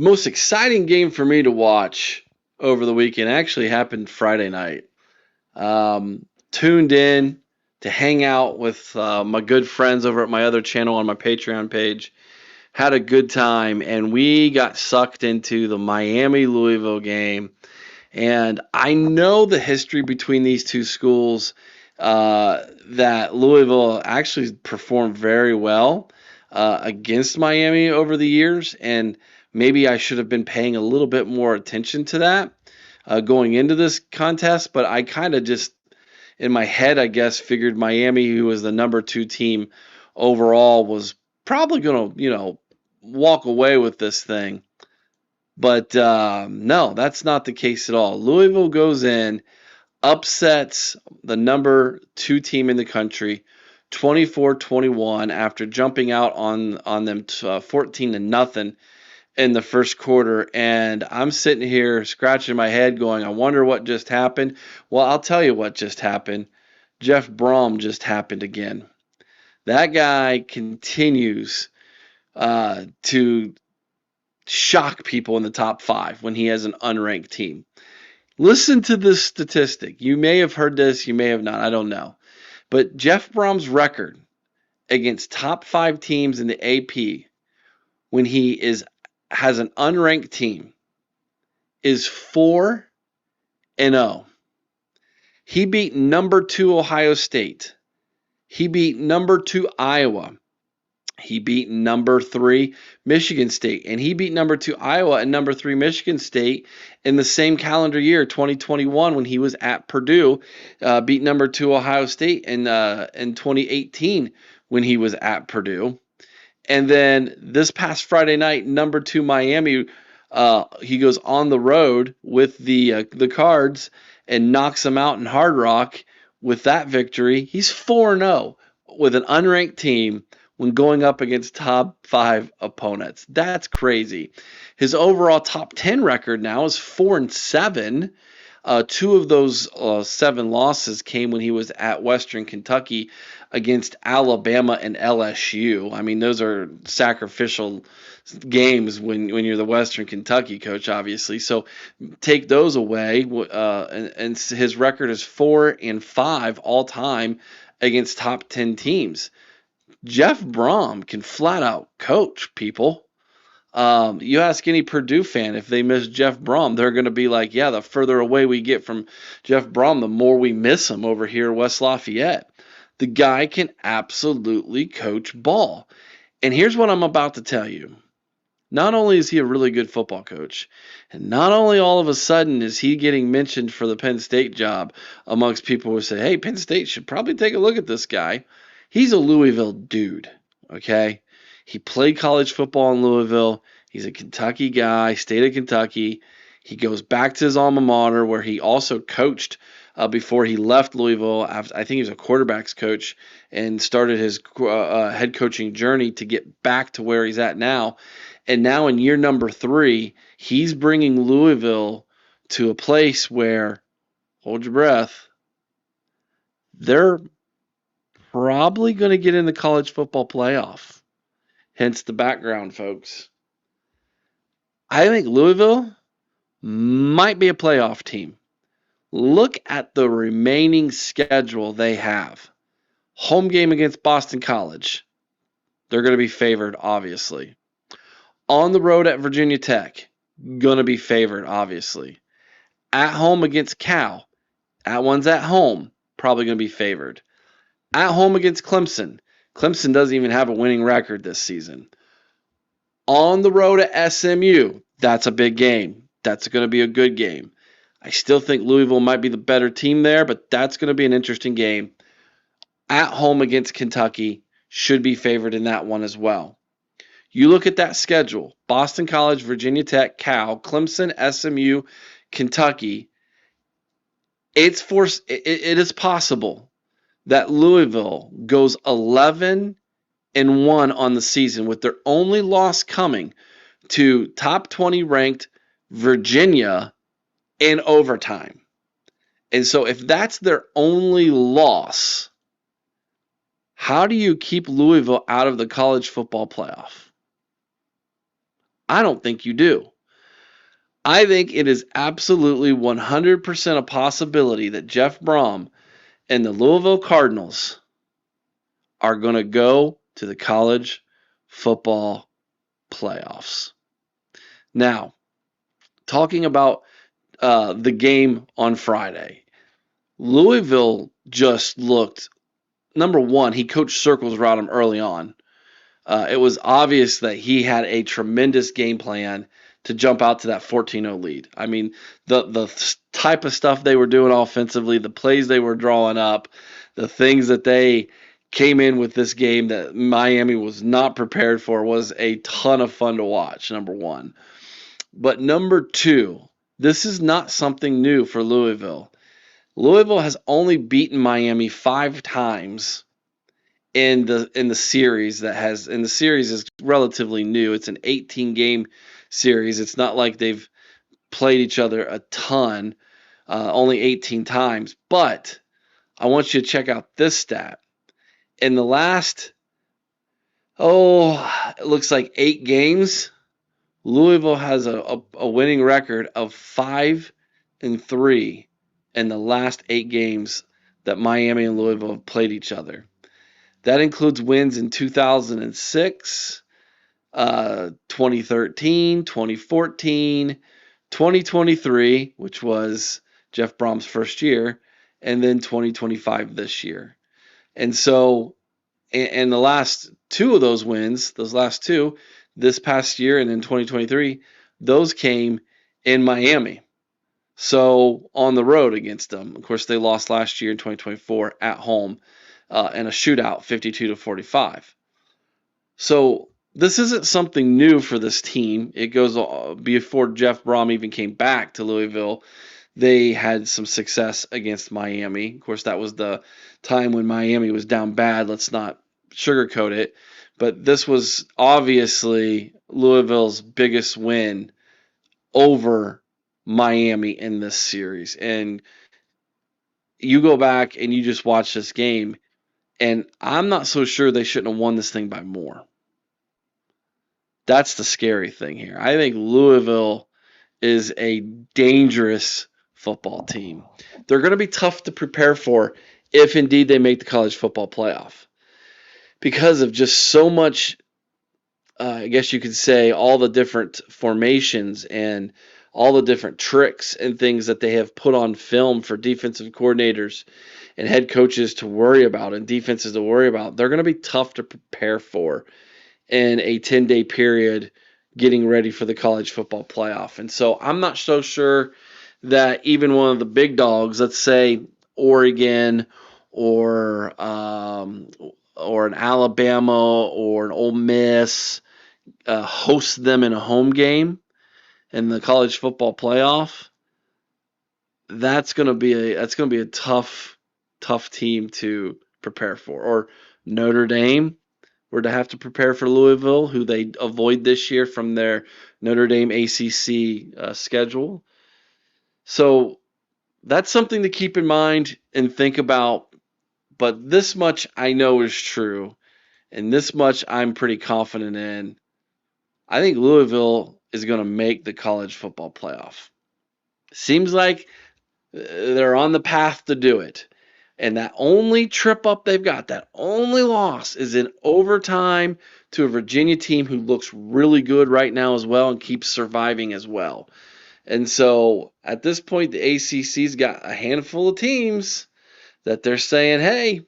Most exciting game for me to watch over the weekend actually happened Friday night. Tuned in to hang out with my good friends over at my other channel on my Patreon page. Had a good time, and we got sucked into the Miami-Louisville game. And I know the history between these two schools, that Louisville actually performed very well against Miami over the years, and maybe I should have been paying a little bit more attention to that going into this contest, but I kind of just, in my head, I guess, figured Miami, who was the number 2 team overall, was probably going to, walk away with this thing. But no, that's not the case at all. Louisville goes in, upsets the number 2 team in the country, 24-21, after jumping out on them 14-0 in the first quarter. And I'm sitting here scratching my head going, I wonder what just happened. Well, I'll tell you what just happened. Jeff Brohm just happened again. That guy continues to shock people in the top 5 when he has an unranked team. Listen to this statistic. You may have heard this, you may have not, I don't know. But Jeff Brohm's record against top 5 teams in the AP when he has an unranked team is 4-0. He beat number 2 Ohio State. He beat number 2 Iowa. He beat number 3 Michigan State, and he beat number 2 Iowa and number 3 Michigan State in the same calendar year, 2021, when he was at Purdue. Beat number 2 Ohio State in 2018 when he was at Purdue. And then this past Friday night, number 2 Miami, he goes on the road with the Cards and knocks them out in Hard Rock with that victory. He's 4-0 with an unranked team when going up against top 5 opponents. That's crazy. His overall top 10 record now is 4-7. 2 of those 7 losses came when he was at Western Kentucky against Alabama and LSU. I mean, those are sacrificial games when you're the Western Kentucky coach, obviously. So take those away, and his record is 4-5 all time against top 10 teams. Jeff Brohm can flat out coach, people. You ask any Purdue fan if they miss Jeff Brohm, they're going to be like, yeah, the further away we get from Jeff Brohm, the more we miss him over here at West Lafayette. The guy can absolutely coach ball. And here's what I'm about to tell you. Not only is he a really good football coach, and not only all of a sudden is he getting mentioned for the Penn State job amongst people who say, hey, Penn State should probably take a look at this guy. He's a Louisville dude, okay? He played college football in Louisville. He's a Kentucky guy, state of Kentucky. He goes back to his alma mater where he also coached before he left Louisville. I think he was a quarterbacks coach and started his head coaching journey to get back to where he's at now. And now in year number 3, he's bringing Louisville to a place where, hold your breath, they're probably going to get in the college football playoff. Hence the background, folks. I think Louisville might be a playoff team. Look at the remaining schedule they have. Home game against Boston College. They're going to be favored, obviously. On the road at Virginia Tech. Going to be favored, obviously. At home against Cal. That one's at home. Probably going to be favored. At home against Clemson. Clemson doesn't even have a winning record this season. On the road at SMU. That's a big game. That's going to be a good game. I still think Louisville might be the better team there, but that's going to be an interesting game. At home against Kentucky. Should be favored in that one as well. You look at that schedule. Boston College, Virginia Tech, Cal, Clemson, SMU, Kentucky. It is possible that Louisville goes 11-1 on the season, with their only loss coming to top 20 ranked Virginia in overtime. And so if that's their only loss, how do you keep Louisville out of the college football playoff? I don't think you do. I think it is absolutely 100% a possibility that Jeff Brohm and the Louisville Cardinals are going to go to the college football playoffs. Now, talking about the game on Friday, Louisville just looked, number one, he coached circles around him early on. It was obvious that he had a tremendous game plan to jump out to that 14-0 lead. I mean, the type of stuff they were doing offensively, the plays they were drawing up, the things that they came in with this game that Miami was not prepared for was a ton of fun to watch, number one. But number two, this is not something new for Louisville. Louisville has only beaten Miami 5 times in the series the series is relatively new. It's an 18 game series. It's not like they've played each other a ton, only 18 times. But I want you to check out this stat. In the last, it looks like 8 games, Louisville has a winning record of 5-3 in the last 8 games that Miami and Louisville have played each other. That includes wins in 2006, 2013, 2014, 2023, which was Jeff Brohm's first year, and then 2025 this year. And so, and the last 2 of those wins, those last 2, this past year and in 2023, those came in Miami. So on the road against them. Of course, they lost last year in 2024 at home in a shootout, 52-45. So this isn't something new for this team. It goes before Jeff Brohm even came back to Louisville. They had some success against Miami. Of course, that was the time when Miami was down bad. Let's not sugarcoat it. But this was obviously Louisville's biggest win over Miami in this series. And you go back and you just watch this game, and I'm not so sure they shouldn't have won this thing by more. That's the scary thing here. I think Louisville is a dangerous football team. They're going to be tough to prepare for if indeed they make the college football playoff because of just so much, I guess you could say, all the different formations and all the different tricks and things that they have put on film for defensive coordinators and head coaches to worry about and defenses to worry about. They're going to be tough to prepare for in a 10-day period getting ready for the college football playoff. And so I'm not so sure that even one of the big dogs, let's say Oregon or an Alabama or an Ole Miss, hosts them in a home game in the college football playoff, that's going to be a tough team to prepare for. Or Notre Dame were to have to prepare for Louisville, who they avoid this year from their Notre Dame ACC schedule. So that's something to keep in mind and think about. But this much I know is true, and this much I'm pretty confident in. I think Louisville is going to make the college football playoff. Seems like they're on the path to do it. And that only trip up they've got, that only loss is in overtime to a Virginia team who looks really good right now as well and keeps surviving as well. And so at this point, the ACC's got a handful of teams that they're saying, hey,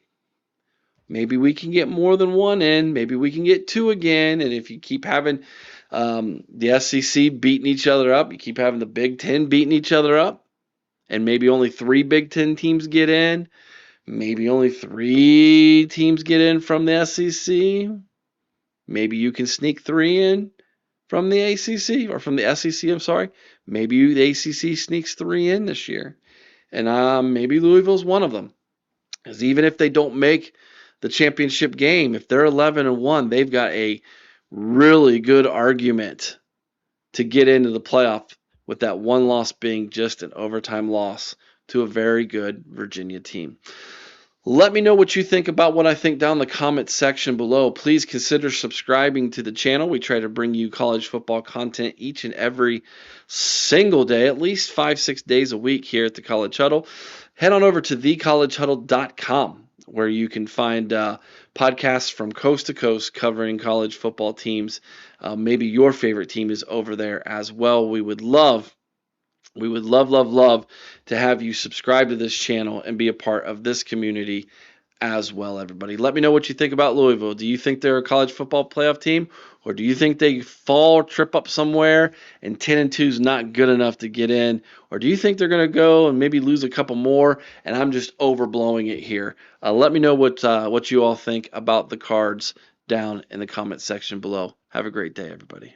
maybe we can get more than one in. Maybe we can get 2 again. And if you keep having the SEC beating each other up, you keep having the Big Ten beating each other up, and maybe only 3 Big Ten teams get in, maybe only 3 teams get in from the SEC, maybe you can sneak 3 in from the ACC, or from the SEC, I'm sorry. Maybe the ACC sneaks 3 in this year. And maybe Louisville's one of them. Because even if they don't make the championship game, if they're 11-1, they've got a really good argument to get into the playoff, with that one loss being just an overtime loss to a very good Virginia team. Let me know what you think about what I think down in the comment section below. Please consider subscribing to the channel. We try to bring you college football content each and every single day, at least 5-6 days a week here at the College Huddle. Head on over to thecollegehuddle.com, where you can find podcasts from coast to coast covering college football teams. Maybe your favorite team is over there as well. We would love, love to have you subscribe to this channel and be a part of this community as well, everybody. Let me know what you think about Louisville. Do you think they're a college football playoff team, or do you think they fall, trip up somewhere, and 10-2 is not good enough to get in? Or do you think they're going to go and maybe lose a couple more, and I'm just overblowing it here? Let me know what you all think about the Cards down in the comment section below. Have a great day, everybody.